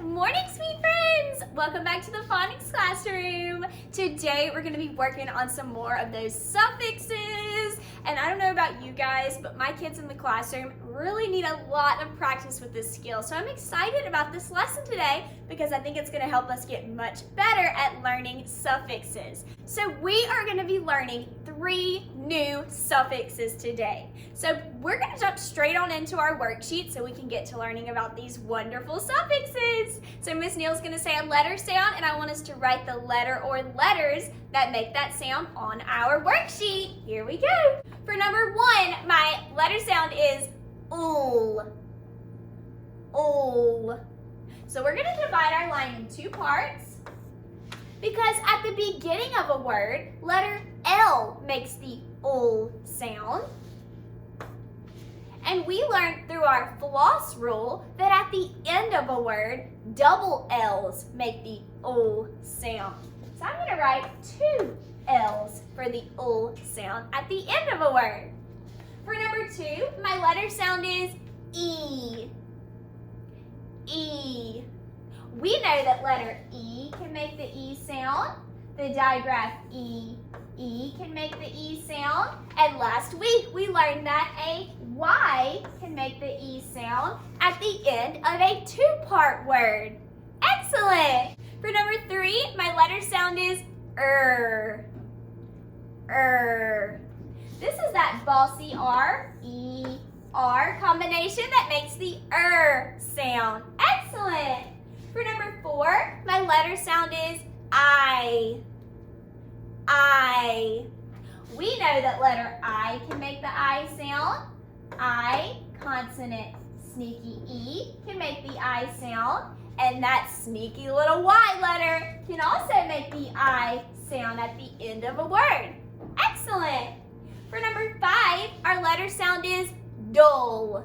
morning, sweet friends! Welcome back to the phonics classroom. Today we're going to be working on some more of those suffixes. And I don't know about you guys, but my kids in the classroom really need a lot of practice with this skill. So I'm excited about this lesson today because I think it's going to help us get much better at learning suffixes. So we are going to be learning 3 new suffixes today. So we're going to jump straight on into our worksheet so we can get to learning about these wonderful suffixes. So Miss Neal's going to say a letter sound, and I want us to write the letter or letters that make that sound on our worksheet. Here we go. For number 1, my letter sound is ul. Ul. So we're going to divide our line in 2 parts because at the beginning of a word, letter L makes the ul sound. And we learned through our floss rule that at the end of a word, double L's make the ul sound. So I'm going to write 2 L's for the ul sound at the end of a word. For number 2, my letter sound is E. E. We know that letter E can make the E sound. The digraph E can make the E sound. And last week we learned that a Y can make the E sound at the end of a 2-part word. Excellent! For number 3, my letter sound is This is that bossy R combination that makes the sound. Excellent! For number 4, my letter sound is I. We know that letter I can make the I sound. I, consonant, sneaky E can make the I sound. And that sneaky little Y letter can also make the I sound at the end of a word. Excellent! For number 5, our letter sound is dull.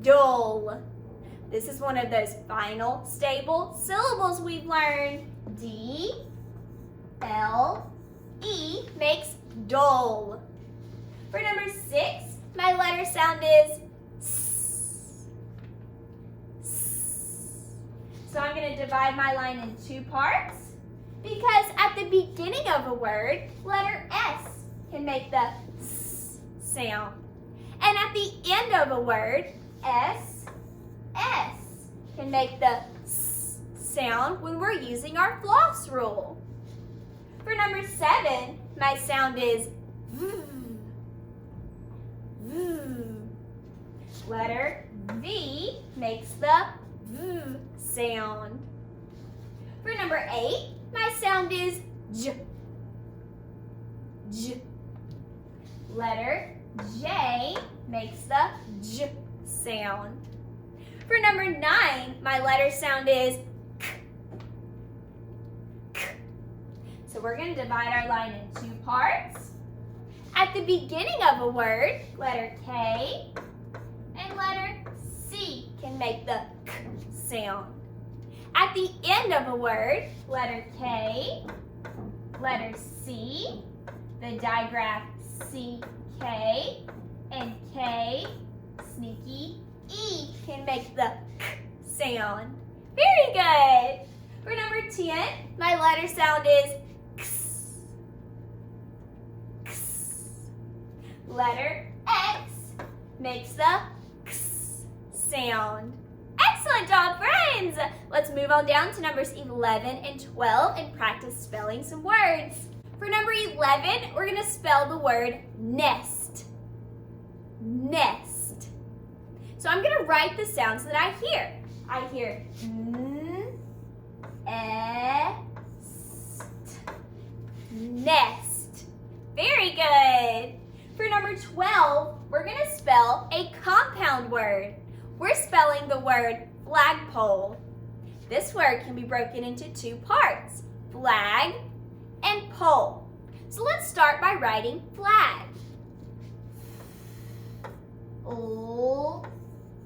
Dull. This is one of those final stable syllables we've learned. D-L-E makes dull. For number 6, my letter sound is S. So I'm going to divide my line in 2 parts because at the beginning of a word, letter S can make the S sound. And at the end of a word, S can make the S sound when we're using our floss rule. For number 7, my sound is V. V. Letter V makes the V sound. For number 8, my sound is J. J. Letter J makes the J sound. For number 9, my letter sound is K. K. So we're going to divide our line in 2 parts. At the beginning of a word, letter K and letter C can make the K sound. At the end of a word, letter K, letter C, the digraph CK, and K, sneaky E can make the K sound. Very good. For number 10, my letter sound is X. X. Letter X makes the X sound. Excellent job, friends! Let's move on down to numbers 11 and 12 and practice spelling some words. For number 11, we're going to spell the word nest. Nest. So I'm going to write the sounds that I hear. I hear nest. Very good. For number 12, we're going to spell a compound word. We're spelling the word flagpole. This word can be broken into 2 parts, flag and pole. So let's start by writing flag.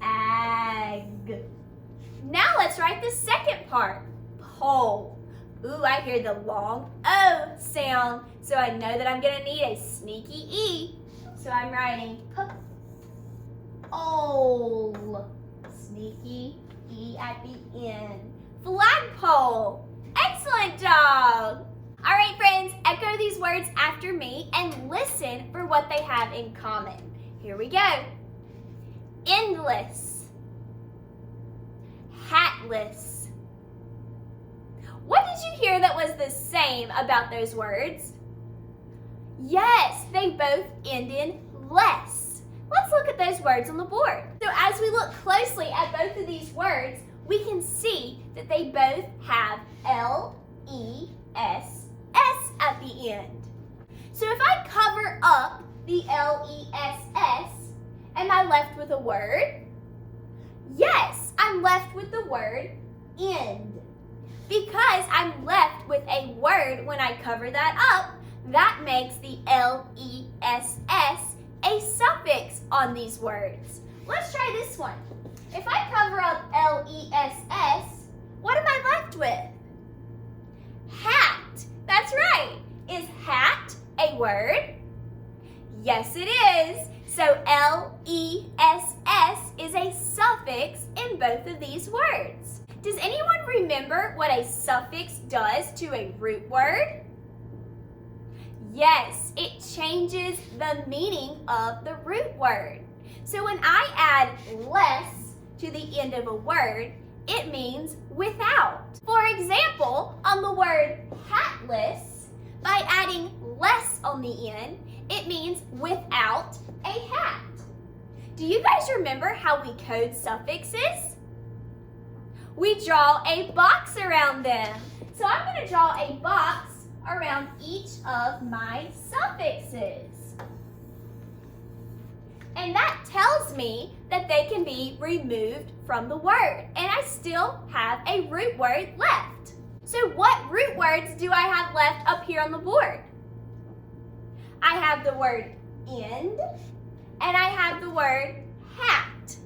Ag. Now let's write the second part, pole. Ooh, I hear the long O sound, so I know that I'm going to need a sneaky E. So I'm writing P-O-L. Sneaky E at the end. Flagpole. Excellent job. All right, friends, echo these words after me and listen for what they have in common. Here we go. Endless. Hatless. What did you hear that was the same about those words? Yes, they both end in less. Let's look at those words on the board. So as we look closely at both of these words, we can see that they both have L-E-S-S at the end. So if I cover up the L-E-S-S, am I left with a word? Yes, I'm left with the word end. Because I'm left with a word when I cover that up, that makes the L-E-S-S a suffix on these words. Let's try this one. If I cover up L-E-S-S, what am I left with? Hat. That's right. Is hat a word? Yes, it is. So L-E-S-S is a suffix in both of these words. Does anyone remember what a suffix does to a root word? Yes, it changes the meaning of the root word. So when I add less to the end of a word, it means without. For example, on the word hatless, by adding less on the end, it means without a hat. Do you guys remember how we code suffixes? We draw a box around them. So I'm going to draw a box around each of my suffixes. And that tells me that they can be removed from the word. And I still have a root word left. So what root words do I have left up here on the board? I have the word end and I have the word hat.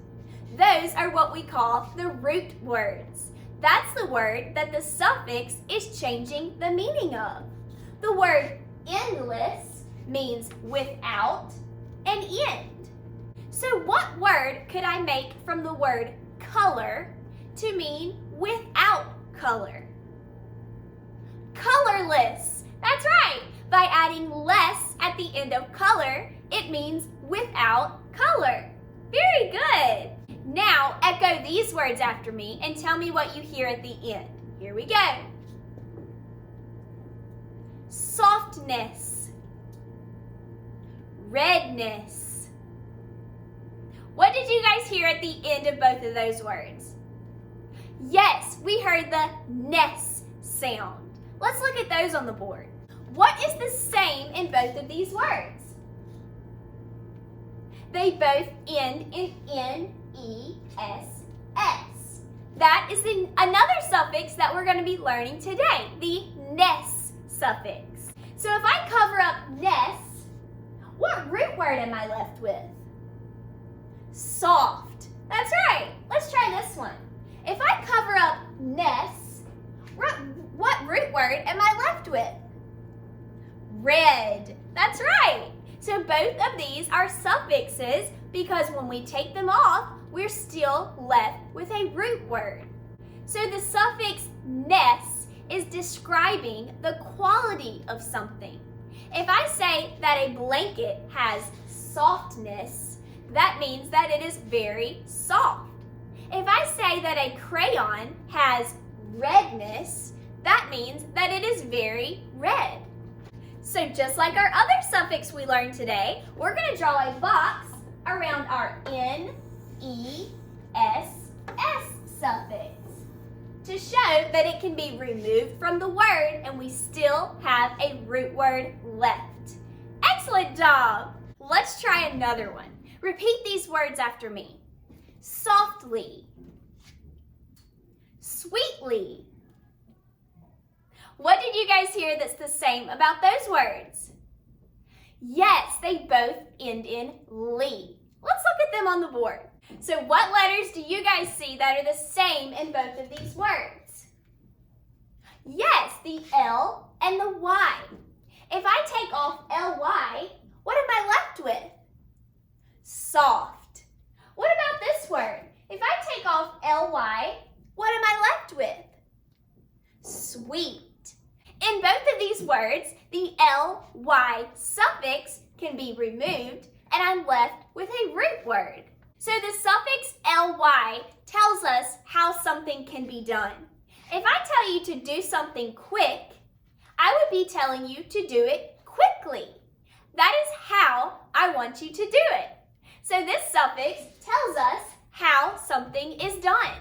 Those are what we call the root words. That's the word that the suffix is changing the meaning of. The word endless means without an end. So what word could I make from the word color to mean without color? Colorless. That's right. By adding less at the end of color, it means without color. Very good. Now echo these words after me and tell me what you hear at the end. Here we go. Softness. Redness. What did you guys hear at the end of both of those words? Yes, we heard the ness sound. Let's look at those on the board. What is the same in both of these words? They both end in N-E-S-S. That is another suffix that we're going to be learning today, the ness suffix. So if I cover up ness, what root word am I left with? Soft. That's right. Let's try this one. If I cover up ness, what root word am I left with? Red. That's right. So both of these are suffixes because when we take them off, we're still left with a root word. So the suffix ness is describing the quality of something. If I say that a blanket has softness, that means that it is very soft. If I say that a crayon has redness, that means that it is very red. So just like our other suffix we learned today, we're going to draw a box around our N-E-S-S suffix to show that it can be removed from the word and we still have a root word left. Excellent job! Let's try another one. Repeat these words after me. Softly. Sweetly. What did you guys hear that's the same about those words? Yes, they both end in ly. Let's look at them on the board. So what letters do you guys see that are the same in both of these words? Yes, the L and the Y. If I take off L-Y, what am I left with? Soft. What about this word? If I take off ly, what am I left with? Sweet. In both of these words, the ly suffix can be removed and I'm left with a root word. So the suffix ly tells us how something can be done. If I tell you to do something quick, I would be telling you to do it quickly. That is how I want you to do it. So this suffix tells us how something is done.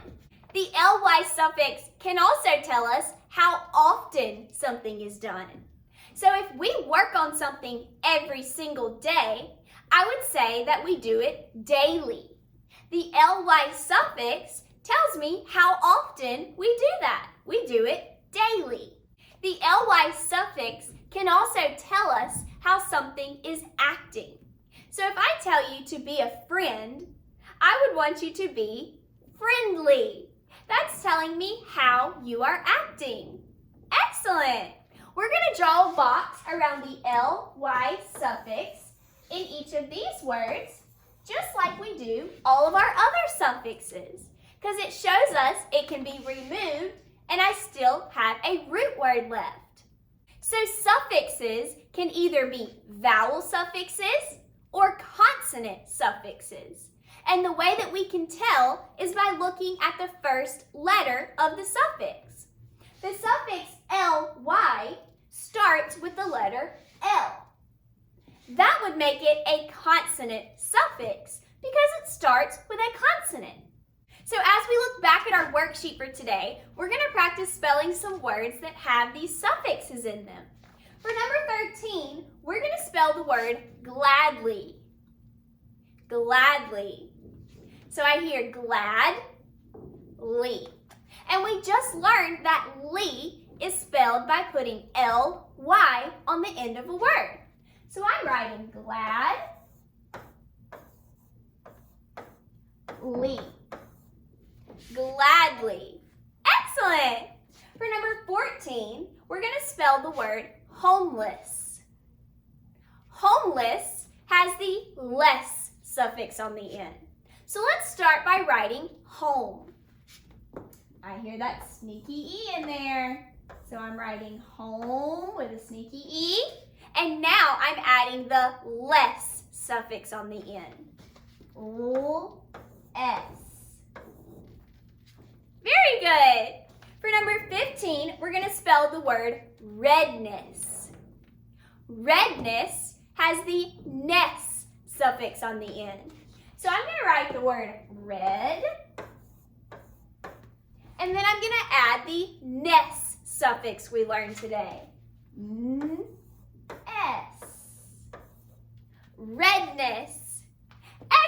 The ly suffix can also tell us how often something is done. So if we work on something every single day, I would say that we do it daily. The ly suffix tells me how often we do that. We do it daily. The ly suffix can also tell us how something is acting. So if I tell you to be a friend, I would want you to be friendly. That's telling me how you are acting. Excellent. We're going to draw a box around the ly suffix in each of these words, just like we do all of our other suffixes, because it shows us it can be removed and I still have a root word left. So suffixes can either be vowel suffixes or consonant suffixes. And the way that we can tell is by looking at the first letter of the suffix. The suffix ly starts with the letter L. That would make it a consonant suffix because it starts with a consonant. So as we look back at our worksheet for today, we're going to practice spelling some words that have these suffixes in them. For number 13, we're going to spell the word gladly. Gladly. So I hear glad-ly. And we just learned that ly is spelled by putting ly on the end of a word. So I'm writing glad-ly. Gladly. Excellent. For number 14, we're going to spell the word homeless. Homeless has the less suffix on the end. So let's start by writing home. I hear that sneaky E in there. So I'm writing home with a sneaky E. And now I'm adding the less suffix on the end. S. Very good. For number 15, we're going to spell the word redness. Redness has the ness suffix on the end. So I'm going to write the word red, and then I'm going to add the ness suffix we learned today. S. Redness.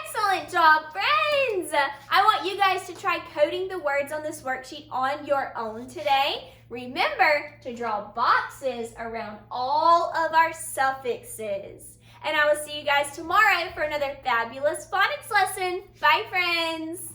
Excellent job, friends! I want you guys to try coding the words on this worksheet on your own today. Remember to draw boxes around all of our suffixes. And I will see you guys tomorrow for another fabulous phonics lesson. Bye, friends!